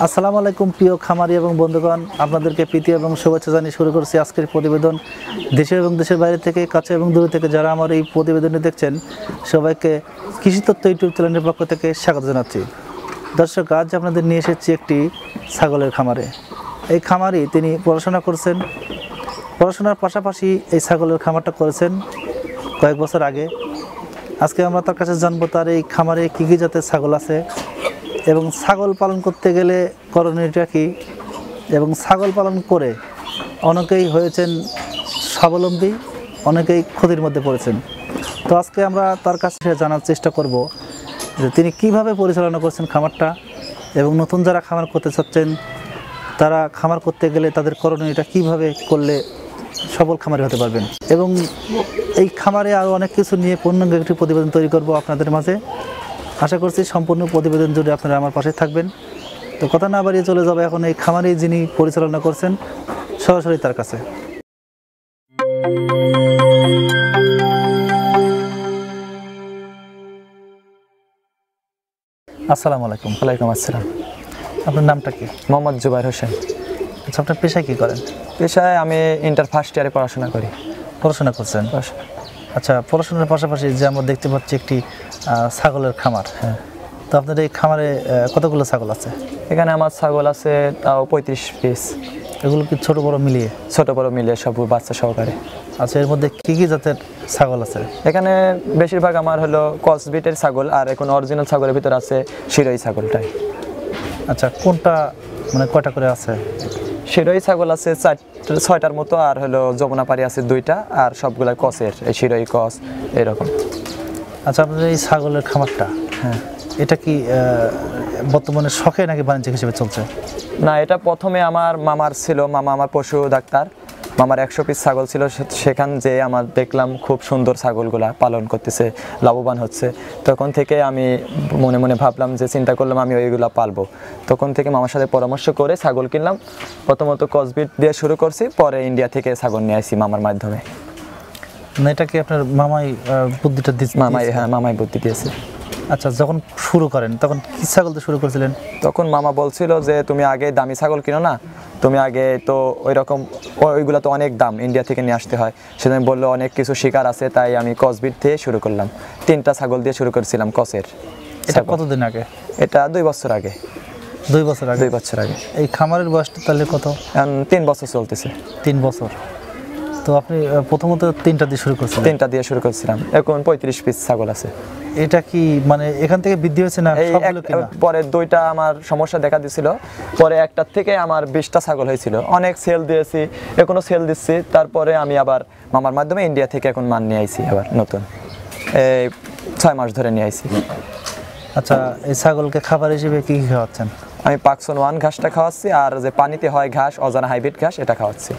আসসালামু আলাইকুম প্রিয় খামারি এবং বন্ধুগণ, আপনাদেরকে প্রীতি এবং শুভেচ্ছা জানিয়ে শুরু করছি আজকের প্রতিবেদন। দেশে এবং দেশের বাইরে থেকে, কাছে এবং দূরে থেকে যারা আমার এই প্রতিবেদনটি দেখছেন, সবাইকে কৃষি তথ্য ইউটিউব চ্যানেলের পক্ষ থেকে স্বাগত জানাচ্ছি। দর্শক, আজ আপনাদের নিয়ে এসেছি একটি ছাগলের খামারে। এই খামারি তিনি পড়াশোনা করছেন, পড়াশোনার পাশাপাশি এই ছাগলের খামারটা করেছেন কয়েক বছর আগে। আজকে আমরা তার কাছে জানবো তার এই খামারে কী কী জাতের ছাগল আছে এবং ছাগল পালন করতে গেলে করণীয়টা কী, এবং ছাগল পালন করে অনেকেই হয়েছেন স্বাবলম্বী, অনেকেই ক্ষতির মধ্যে পড়েছেন। তো আজকে আমরা তার কাছে জানার চেষ্টা করব যে তিনি কিভাবে পরিচালনা করছেন খামারটা, এবং নতুন যারা খামার করতে চাচ্ছেন তারা খামার করতে গেলে তাদের করণীয়টা কিভাবে করলে সফল খামারি হতে পারবেন। এবং এই খামারে আরও অনেক কিছু নিয়ে পূর্ণাঙ্গ একটি প্রতিবেদন তৈরি করব আপনাদের মাঝে। আশা করছি সম্পূর্ণ প্রতিবেদন জুড়ে আপনারা আমার পাশে থাকবেন। তো কথা না বাড়িয়ে চলে যাবে এখন এই খামারে যিনি পরিচালনা করছেন সরাসরি তার কাছে। আসসালামু আলাইকুম। ওয়ালাইকুম আসসালাম। আপনার নামটা কি? মোহাম্মদ জুবাইর হোসেন। আচ্ছা, আপনার পেশায় কী করেন? পেশায় আমি ইন্টার ফার্স্ট ইয়ারে পড়াশোনা করি। পড়াশোনা করছেন? আচ্ছা, পড়াশোনার পাশাপাশি যে আমরা দেখতে পাচ্ছি একটি ছাগলের খামার। হ্যাঁ, তো আপনাদের এই খামারে কতগুলো ছাগল আছে? এখানে আমার ছাগল আছে তাও 35 পিস। এগুলো কি ছোট বড় মিলিয়ে? ছোট বড় মিলিয়ে, সব বাচ্চা সহকারে। আচ্ছা, এর মধ্যে কী কী জাতের ছাগল আছে? এখানে বেশিরভাগ আমার হলো ক্রসবিটের ছাগল, আর এখন অরিজিনাল ছাগলের ভিতর আছে শিরোই ছাগলটাই। আচ্ছা, কোনটা মানে কয়টা করে আছে? শিরোই ছাগল আছে 6টার মতো, আর হলো যমুনাপাড়ি আছে 2টা, আর সবগুলা কসের, এই শিরোই কস এরকম। আচ্ছা, আপনাদের এই ছাগলের খামারটা, হ্যাঁ, এটা কি বর্তমানে শখে নাকি বাণিজ্যিক হিসেবে চলছে? না, এটা প্রথমে আমার মামার ছিল। মামা আমার পশু ডাক্তার। মামার 100 পিস ছাগল ছিল। সেখান যে আমার দেখলাম খুব সুন্দর ছাগলগুলা পালন করতেছে, লাভবান হচ্ছে। তখন থেকে আমি মনে মনে ভাবলাম, যে চিন্তা করলাম আমি ওইগুলা পালবো। তখন থেকে মামার সাথে পরামর্শ করে ছাগল কিনলাম। প্রথমত ক্রসবিট দিয়ে শুরু করছি, পরে ইন্ডিয়া থেকে ছাগল নিয়ে আসি মামার মাধ্যমে। না, এটা কি আপনার মামাই বুদ্ধিটা দিয়েছে? হ্যাঁ, মামাই বুদ্ধি দিয়েছে। আচ্ছা, যখন শুরু করেন তখন কি ছাগল দিয়ে শুরু করেছিলেন? তখন মামা বলছিল যে তুমি আগে দামি ছাগল কিনো না, তুমি আগে তো ওই রকম ওইগুলো তো অনেক দাম, ইন্ডিয়া থেকে নিয়ে আসতে হয়। সেদিন বললো অনেক কিছু শিকার আছে, তাই আমি ক্রসবিট দিয়ে শুরু করলাম। 3টা ছাগল দিয়ে শুরু করেছিলাম ক্রসের। এটা কতদিন আগে? এটা 2 বছর আগে। 2 বছর আগে? 2 বছর আগে। এই খামারের বয়সটা তাহলে কত? 3 বছর চলতেছে। 3 বছর। তো আপনি প্রথমত 3টা দিয়ে শুরু করছিলেন? 3টা দিয়ে শুরু করছিলাম। এখন 35 পিস ছাগল আছে। এটা কি মানে এখান থেকে বৃদ্ধি হয়েছে না সবগুলো কিনা? পরে 2টা আমার সমস্যা দেখা দিছিল, পরে একটার থেকে আমার 20টা ছাগল হয়েছিল। অনেক সেল দিয়েছি, এখনো সেল দিচ্ছি। তারপরে আমি আবার মামার মাধ্যমে ইন্ডিয়া থেকে এখন মান নিয়ে আইছি, আবার নতুন এই 6 মাস ধরে নিয়ে আইছি। আচ্ছা, এই ছাগলকে খাবার হিসেবে কি কি খাওয়াচ্ছেন? আমি পাকসন 1 ঘাসটা খাওয়াচ্ছি, আর যে পানিতে হয় ঘাস, অজানা হাইব্রিড ঘাস, এটা খাওয়াচ্ছি।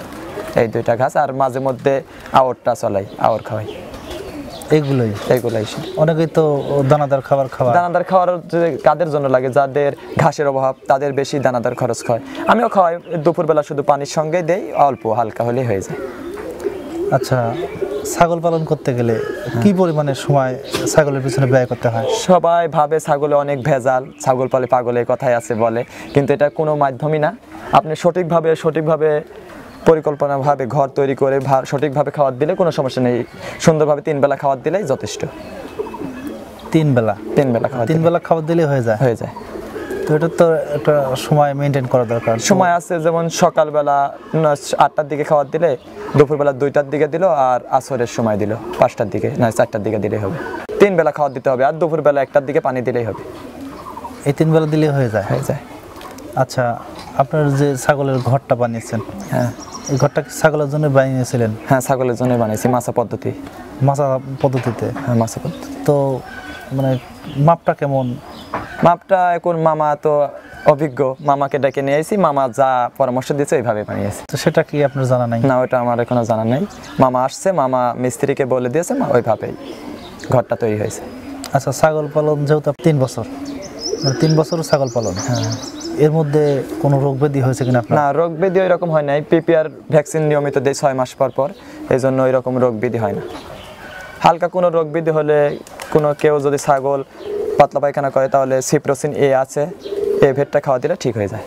এই 2টা ঘাস, আর মাঝে মধ্যে আওরটা চলাই, আওর খাওয়াই। এইগুলোই। অনেকেই তো দানাদার খাবার খাওয়া। দানাদার খাওয়ার কাদের জন্য লাগে? যাদের ঘাসের অভাব, তাদের বেশি দানাদার খরচ হয়। আমিও খাওয়াই, দুপুরবেলা শুধু পানির সঙ্গে দেই, অল্প হালকা হলেই হয়ে যায়। আচ্ছা, ছাগল পালন করতে গেলে কি পরিমাণে সময় ছাগলের পিছনে ব্যয় করতে হয়? সবাই ভাবে ছাগলে অনেক ভেজাল, ছাগল পালে পাগলে কথাই আছে বলে, কিন্তু এটা কোনো মাধ্যমই না। আপনি সঠিকভাবে পরিকল্পনাভাবে ঘর তৈরি করে সঠিকভাবে খাবার দিলে কোনো সমস্যা নেই। সুন্দরভাবে 3 বেলা খাবার দিলেই যথেষ্ট। 3 বেলা? 3 বেলা খাবার। 3 বেলা খাবার দিলেই হয়ে যায়? হয়ে যায়। তো এটা তো একটা সময় মেনটেন করা দরকার। সময় আছে, যেমন সকালবেলা 8টার দিকে খাবার দিলে, দুপুরবেলা 2টার দিকে দিল, আর আসরের সময় দিল 5টার দিকে, না 4টার দিকে দিলেই হবে। 3 বেলা খাবার দিতে হবে, আর দুপুরবেলা 1টার দিকে পানি দিলেই হবে। এই 3 বেলা দিলেই হয়ে যায়? হয়ে যায়। আচ্ছা, আপনার যে ছাগলের ঘরটা বানিয়েছেন, হ্যাঁ, এই ঘরটা ছাগলের জন্য বানিয়েছিলেন? হ্যাঁ, ছাগলের জন্য বানিয়েছি, মাছা পদ্ধতিতে। হ্যাঁ, মাছা পদ্ধতি। তো মানে মাপটা কেমন? মাপটা এখন মামা তো অভিজ্ঞ, মামাকে ডেকে নিয়ে এসেছি, মামা যা পরামর্শ দিয়েছে ওইভাবে বানিয়েছি। তো সেটা কি আপনার জানা নাই? না, ওটা আমার এখনো জানা নাই। মামা আসছে, মামা মিস্ত্রিকে বলে দিয়েছে, ওইভাবেই ঘরটা তৈরি হয়েছে। আচ্ছা, ছাগল পালন যেহেতু 3 বছর, মানে 3 বছর ছাগল পালন, হ্যাঁ, এর মধ্যে কোনো রোগ ব্যাধি হয়েছে কিনা আপনার? না, রোগ ব্যাধি ওই রকম হয় নাই। পিপিআর ভ্যাকসিন নিয়মিত দেয় 6 মাস পর, এই জন্য ওই রকম রোগ ব্যাধি হয় না। হালকা কোনো রোগ ব্যাধি হলে, কেউ যদি ছাগল পাতলা পায়খানা করে, তাহলে সিপ্রোসিন এ আছে, এই ভেটটা খাওয়া দিলে ঠিক হয়ে যায়।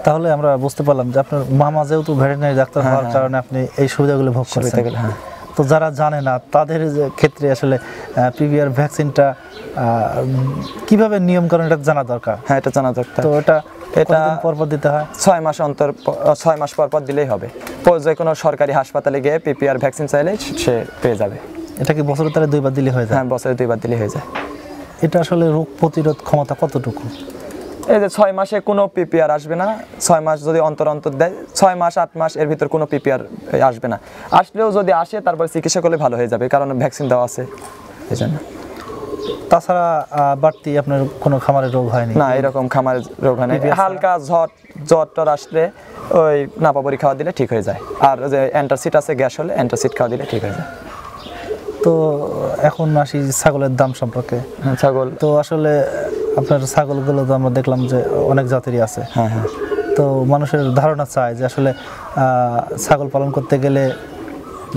তাহলে আমরা বুঝতে পারলাম যে আপনার মামা যেহেতু ভেটেরিনারি ডাক্তার হওয়ার কারণে আপনি এই সুবিধাগুলো ভোগ করছেন। হ্যাঁ। তো যারা জানে না তাদের ক্ষেত্রে আসলে পিপিআর ভ্যাকসিনটা কিভাবে নিয়মকানুন এটা জানা দরকার। হ্যাঁ, এটা জানা দরকার। তো এটা পর দিতে হয় 6 মাস অন্তর, 6 মাস পর দিলেই হবে। যে কোনো সরকারি হাসপাতালে গিয়ে পিপিআর ভ্যাকসিন চাইলে সে পেয়ে যাবে। এটা কি বছরে তাহলে 2 বার দিলে হয়ে যায়? হ্যাঁ, বছরে 2 বার দিলে হয়ে যায়। এটা আসলে রোগ প্রতিরোধ ক্ষমতা কতটুকু? এই যে 6 মাসে কোনো পিপিআর আসবে না। 6 মাস যদি অন্তর দেয়, 6 মাস 8 মাস এর ভিতর কোনো পিপিআর আসবে না। আসলেও যদি আসে তারপর চিকিৎসা করলে ভালো হয়ে যাবে, কারণ ভ্যাকসিন দেওয়া আছে এই জন্য। তাছাড়া বাড়তি আপনার কোনো খামারের রোগ হয়নি? না, এরকম খামারের রোগ হয় না। হালকা জ্বর আসলে ওই নাপাবরি খাওয়া দিলে ঠিক হয়ে যায়। আর যে অ্যান্টাসিড আছে, গ্যাস হলে অ্যান্টাসিড খাওয়া দিলে ঠিক হয়ে যায়। তো এখন আসি ছাগলের দাম সম্পর্কে। হ্যাঁ, ছাগল তো আসলে আপনার ছাগলগুলো তো আমরা দেখলাম যে অনেক জাতেরই আছে। হ্যাঁ হ্যাঁ। তো মানুষের ধারণা চায় যে আসলে ছাগল পালন করতে গেলে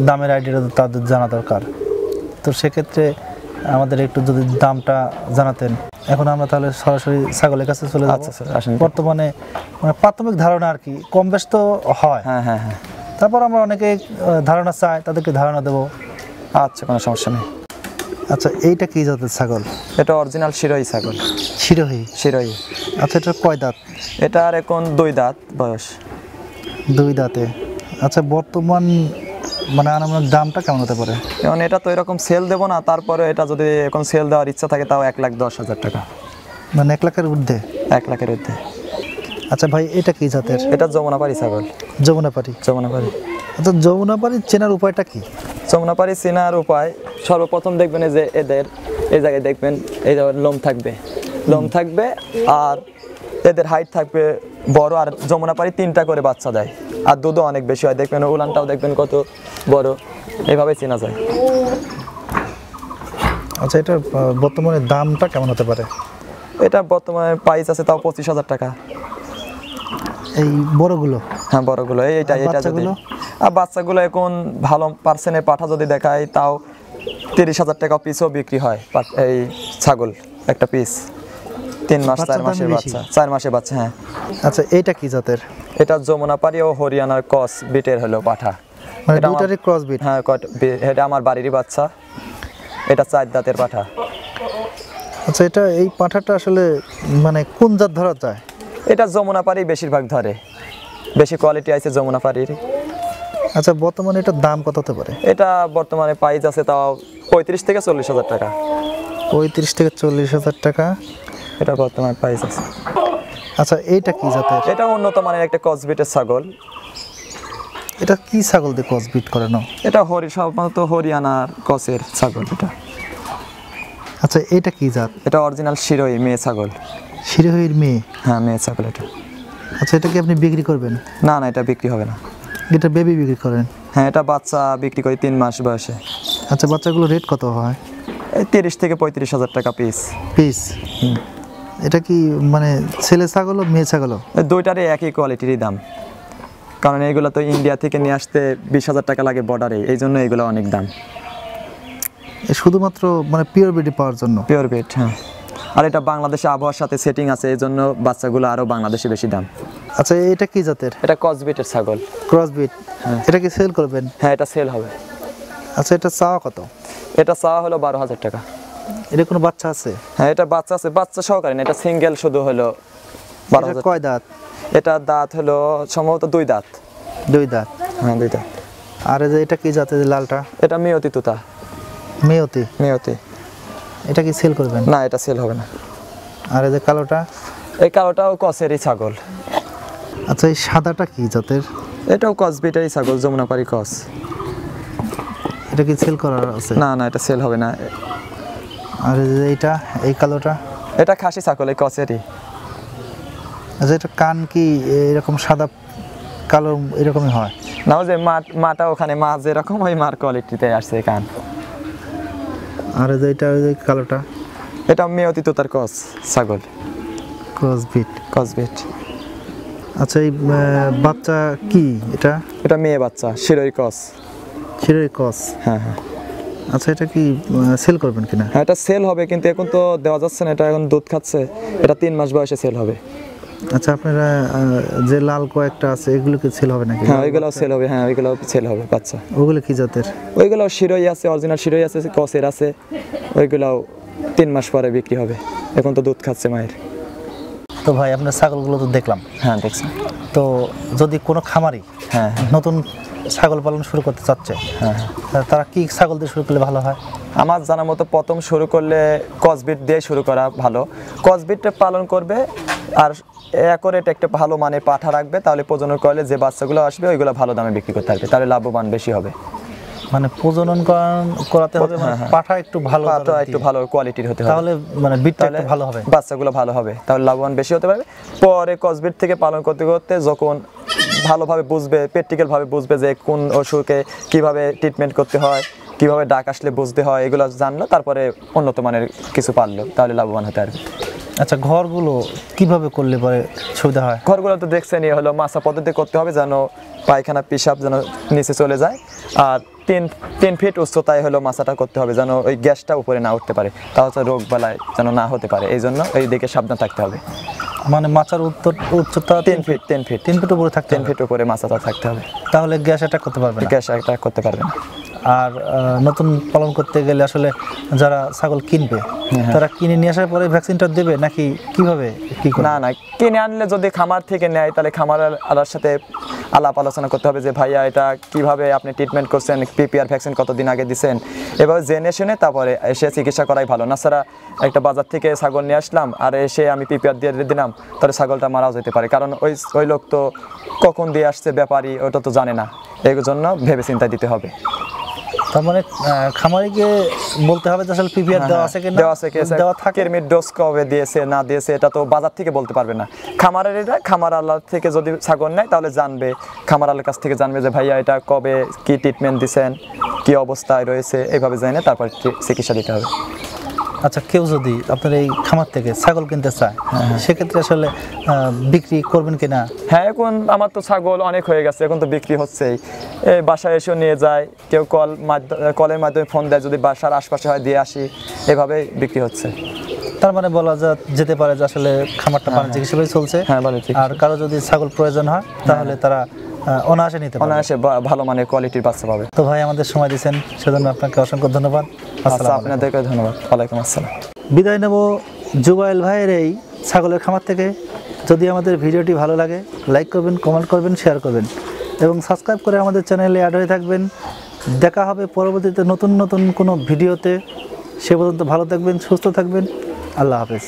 দামের আইডিয়াটা তাদের জানা দরকার। তো সেক্ষেত্রে আমাদের একটু যদি দামটা জানাতেন। এখন আমরা তাহলে সরাসরি ছাগলের কাছে চলে যাব। আচ্ছা স্যার, আসেন। বর্তমানে মানে প্রাথমিক ধারণা আর কি, কম বেশ তো হয়। হ্যাঁ হ্যাঁ হ্যাঁ। তারপর আমরা অনেকে ধারণা চাই, তাদেরকে ধারণা দেবো। আচ্ছা, কোনো সমস্যা নেই। আচ্ছা, এইটা কি জাতের ছাগল? এটা অরিজিনাল শিরোহী ছাগল। শিরোহী। আচ্ছা, এটা কয় দাঁত? এটার এখন 2 দাঁত বয়স। 2 দাঁতে। আচ্ছা, বর্তমান মানে আনুমানিক দামটা কেমন হতে পারে? এখন এটা তো এরকম সেল দেবো না, তারপরে এটা যদি এখন সেল দেওয়ার ইচ্ছা থাকে তাও 1,10,000 টাকা। মানে 1 লাখের ঊর্ধ্বে? 1 লাখের ঊর্ধ্বে। আচ্ছা ভাই, এটা কি জাতের? এটা যমুনাপাড়ি ছাগল। যমুনাপাড়ি। আচ্ছা, যমুনাপাড়ি চেনার উপায়টা কি? যমুনাপাড়ি চেনার উপায়, সর্বপ্রথম দেখবেন যে এদের এই জায়গায় দেখবেন এই লোম থাকবে আর এদের হাইট থাকবে বড়। আর যমুনাপাড়ি 3টা করে বাচ্চা দেয় আর দুধও অনেক বেশি হয়। দেখবেন উলানটাও দেখবেন কত বড়, এইভাবে চেনা যায়। আচ্ছা, এটার বর্তমানে দামটা কেমন হতে পারে? এটা বর্তমানে প্রাইস আছে তাও 25,000 টাকা। এই বড়গুলো? হ্যাঁ, বড়গুলো। এইটা যদি আর বাচ্চাগুলো এখন ভালো পার্সেন্টের পাঠা যদি দেখায় তাও 30,000 টাকা পিসও বিক্রি হয়। এই ছাগল একটা পিস 3 মাস 4 মাসের বাচ্চা, 4 মাসের বাচ্চা। হ্যাঁ। আচ্ছা, এইটা কি জাতের? এটা যমুনাপাড়ি ও হরিয়ানার ক্রস বিটের হলো পাঠা। মানে দুইটারই ক্রস বিট? হ্যাঁ, এটা আমার বাড়িরই বাচ্চা। এটা 4 দাঁতের পাঠা। আচ্ছা, এটা এই পাঠাটা আসলে মানে কোন জাত ধরা যায়? এটা যমুনাপাড়ি বেশিরভাগ ধরে, বেশি কোয়ালিটি আছে যমুনাপাড়ির। আচ্ছা, বর্তমানে এটার দাম কত হতে পারে? এটা বর্তমানে প্রাইস আছে তাও 35 থেকে 40,000 টাকা। 35 থেকে 40,000 টাকা এটা বর্তমানে প্রাইস আছে। আচ্ছা, এইটা কি জাতের? এটা উন্নত মানের একটা ক্রস বিটের ছাগল। এটা কি ছাগল দিয়ে ক্রস বিট করানো? এটা সাধারণত হরিয়ানার ক্রসের ছাগল এটা। আচ্ছা, এটা কি জাত? এটা অরিজিনাল শিরোহী মেয়ে ছাগল। শিরোহীর মেয়ে? হ্যাঁ, মেয়ে ছাগল এটা। আচ্ছা, এটা কি আপনি বিক্রি করবেন? না, এটা বিক্রি হবে না। এটা বেবি বিক্রি করেন? হ্যাঁ, এটা বাচ্চা বিক্রি করি 3 মাস বয়সে। আচ্ছা, বাচ্চাগুলো রেট কত হয়? এই 30 থেকে 35,000 টাকা পিস। এটা কি মানে ছেলে ছাগল মেয়ে ছাগল? দুইটারই একই কোয়ালিটিরই দাম, কারণ এইগুলো তো ইন্ডিয়া থেকে নিয়ে আসতে 20,000 টাকা লাগে বর্ডারে, এই জন্য এইগুলো অনেক দাম। শুধুমাত্র মানে পিওর বিডি পাওয়ার জন্য? পিওর বিড, হ্যাঁ। আর এটা বাংলাদেশে আবহাওয়ার সাথে সেটিং আছে, এই জন্য বাচ্চাগুলো আরও বাংলাদেশে বেশি দাম। আচ্ছা, এটা কি জাতের? এটা ক্রস বিটের ছাগল। Cross breed? এটা কি সেল করবেন? হ্যাঁ, এটা সেল হবে। আচ্ছা, এটা চাওয়া কত? এটা চাওয়া হলো 12,000 টাকা। এটা কোনো বাচ্চা আছে? হ্যাঁ, এটা বাচ্চা আছে, বাচ্চা সহকারে না, এটা সিঙ্গেল শুধু হলো 12,000। কয় দাঁত? এটা দাঁত হলো সম্ভবত 2 দাঁত। 2 দাঁত? হ্যাঁ, 2 দাঁত। আর এটা কি জাতের লালটা? এটা মেয়তি তোতা। মেয়তি। এটা কি সেল করবেন? না, এটা সেল হবে না। আর এই যে কালোটা? এই কালোটাও ক্রসেরই ছাগল। আচ্ছা, এই সাদাটা কি জাতের? এটাও ক্রস বিটেরই ছাগল, যমুনাপাড়ি ক্রস। এটা কি সেল করার আছে? না, এটা সেল হবে না। আর এই কালোটা? এটা খাসি ছাগল, এই ক্রসেরই। আচ্ছা, এটা কান কি এরকম সাদা কালো এরকমই হয়? না, ওই যে মাটা ওখানে মা যেরকম ওই মার কোয়ালিটিতে আসছে কান। আর এটা কালোটা? এটা মেয়তি তোতার ক্রস ছাগল। Cross breed. আচ্ছা, এই বাচ্চা কি এটা? এটা মেয়ে বাচ্চা, শিরোহী ক্রস। হ্যাঁ। আচ্ছা, এটা কি সেল করবেন কিনা? হ্যাঁ, এটা সেল হবে, কিন্তু এখন তো দেওয়া যাচ্ছে না, এটা এখন দুধ খাচ্ছে, এটা 3 মাস বয়সে সেল হবে। আচ্ছা, আপনারা যে লাল কয়েকটা আছে এগুলো কি সেল হবে নাকি? হ্যাঁ, ওইগুলো সেল হবে, হ্যাঁ ওইগুলো সেল হবে বাচ্চা। ওগুলো কি জাতের? ওইগুলো শিরোই আছে, অরিজিনাল শিরোই আছে, কসের আছে, ওইগুলাও 3 মাস পরে বিক্রি হবে, এখন তো দুধ খাচ্ছে মায়ের। তো ভাই আপনার ছাগলগুলো তো দেখলাম। হ্যাঁ, দেখছি। তো যদি কোনো খামারি হ্যাঁ নতুন ছাগল পালন শুরু করতে চাচ্ছে, হ্যাঁ, তারা কি ছাগল দিয়ে শুরু করলে ভালো হয়? আমার জানা মতো প্রথম শুরু করলে কসবিট দিয়ে শুরু করা ভালো। কসবিটটা পালন করবে আর অ্যাকোরেট একটা ভালো মানের পাঠা রাখবে, তাহলে প্রজনন করলে যে বাচ্চাগুলো আসবে ওইগুলো ভালো দামে বিক্রি করতে পারবে, তাহলে লাভবান বেশি হবে। মানে প্রজনন করাতে হবে, মানে পাঠা একটু ভালো, পাঠা একটু ভালো কোয়ালিটির হতে হবে, তাহলে মানে বিটটা একটু ভালো হবে, বাচ্চাগুলো ভালো হবে, তাহলে লাভবান বেশি হতে পারবে। পরে কসবিট থেকে পালন করতে করতে যখন ভালোভাবে বুঝবে, প্র্যাকটিক্যাল ভাবে বুঝবে যে কোন অসুখে কিভাবে ট্রিটমেন্ট করতে হয়, কিভাবে ডাক আসলে বুঝতে হয়, এগুলো জানলো, তারপরে উন্নত মানের কিছু পারলো, তাহলে লাভবান হতে পারবে। আচ্ছা, ঘরগুলো কিভাবে করলে পরে সুবিধা হয়? ঘরগুলো তো দেখছেন, হলো মাছা পদ্ধতি করতে হবে, যেন পায়খানা পেশাব যেন নিচে চলে যায়, আর 3 ফিট উচ্চতায় হলো মাছাটা করতে হবে, যেন ওই গ্যাসটা উপরে না উঠতে পারে, তাহলে রোগ বালাই যেন না হতে পারে, এই জন্য এই দিকে সাবধান থাকতে হবে। মানে মাচার উচ্চতা 3 ফিট 3 ফিট 3 ফিট উপরে থাকতে 3 ফিট উপরে মাছাটা থাকতে হবে, তাহলে গ্যাস অ্যাটাক করতে পারবে না। গ্যাস অ্যাটাক করতে পারবে না। আর নতুন পালন করতে গেলে আসলে যারা ছাগল কিনবে তারা কিনে নিয়ে আসার পরে ভ্যাকসিনটা দেবে নাকি কিভাবে কি করে? না না, কিনে আনলে যদি খামার থেকে নেয় তাহলে খামারের সাথে আলাপ আলোচনা করতে হবে যে ভাইয়া এটা কিভাবে আপনি ট্রিটমেন্ট করছেন, পিপিআর ভ্যাকসিন কতদিন আগে দিচ্ছেন, এভাবে জেনে শুনে তারপরে এসে চিকিৎসা করাই ভালো। না ছাড়া একটা বাজার থেকে ছাগল নিয়ে আসলাম আর এসে আমি পিপিআর দিয়ে দিলাম, তাহলে ছাগলটা মারাও যেতে পারে, কারণ ওই লোক তো কখন দিয়ে আসছে ব্যাপারী ওটা তো জানে না, এই জন্য ভেবে চিন্তা দিতে হবে। তার মানে খামারিকে বলতে হবে যে আসলে পিপিআর দেওয়া আছে কিনা, দেওয়া আছে কিনা, দেওয়া থাকে, কিরমির ডোজ কবে দিয়েছে না দিয়েছে এটা তো বাজার থেকে বলতে পারবে না। খামার আল্লাহ থেকে যদি ছাগল নেয় তাহলে জানবে, খামার আল্লাহর কাছ থেকে জানবে যে ভাইয়া এটা কবে কি ট্রিটমেন্ট দিচ্ছেন, কি অবস্থায় রয়েছে, এইভাবে জানে তারপর চিকিৎসা দিতে হবে। আচ্ছা, কেউ যদি আপনার এই খামার থেকে ছাগল কিনতে চায় সেক্ষেত্রে আসলে বিক্রি করবেন কিনা? হ্যাঁ, এখন আমার তো ছাগল অনেক হয়ে গেছে, এখন তো বিক্রি হচ্ছেই, এই বাসায় এসেও নিয়ে যায়, কেউ কলের মাধ্যমে ফোন দেয়, যদি বাসার আশপাশে হয় দিয়ে আসি, এভাবে বিক্রি হচ্ছে। তার মানে বলা যেতে পারে যে আসলে খামারটা বাণিজ্যিক হিসেবে চলছে। হ্যাঁ, বাণিজ্যিক। আর কারো যদি ছাগল প্রয়োজন হয় তাহলে তারা অনায়াসে নিতে পারে, অনায়াসে ভালো মানের কোয়ালিটির বাচ্চা পাবে। তো ভাই আমাদের সময় দিয়েছেন সেজন্য আপনাকে অসংখ্য ধন্যবাদ। আচ্ছা, আপনাদেরকে ধন্যবাদ। ওয়ালাইকুম আসসালাম। বিদায় নেব জুবাইল ভাইয়ের এই ছাগলের খামার থেকে। যদি আমাদের ভিডিওটি ভালো লাগে লাইক করবেন, কমেন্ট করবেন, শেয়ার করবেন এবং সাবস্ক্রাইব করে আমাদের চ্যানেলে অ্যাড হয়ে থাকবেন। দেখা হবে পরবর্তীতে নতুন নতুন কোনো ভিডিওতে। সে পর্যন্ত ভালো থাকবেন, সুস্থ থাকবেন। আল্লাহ হাফেজ।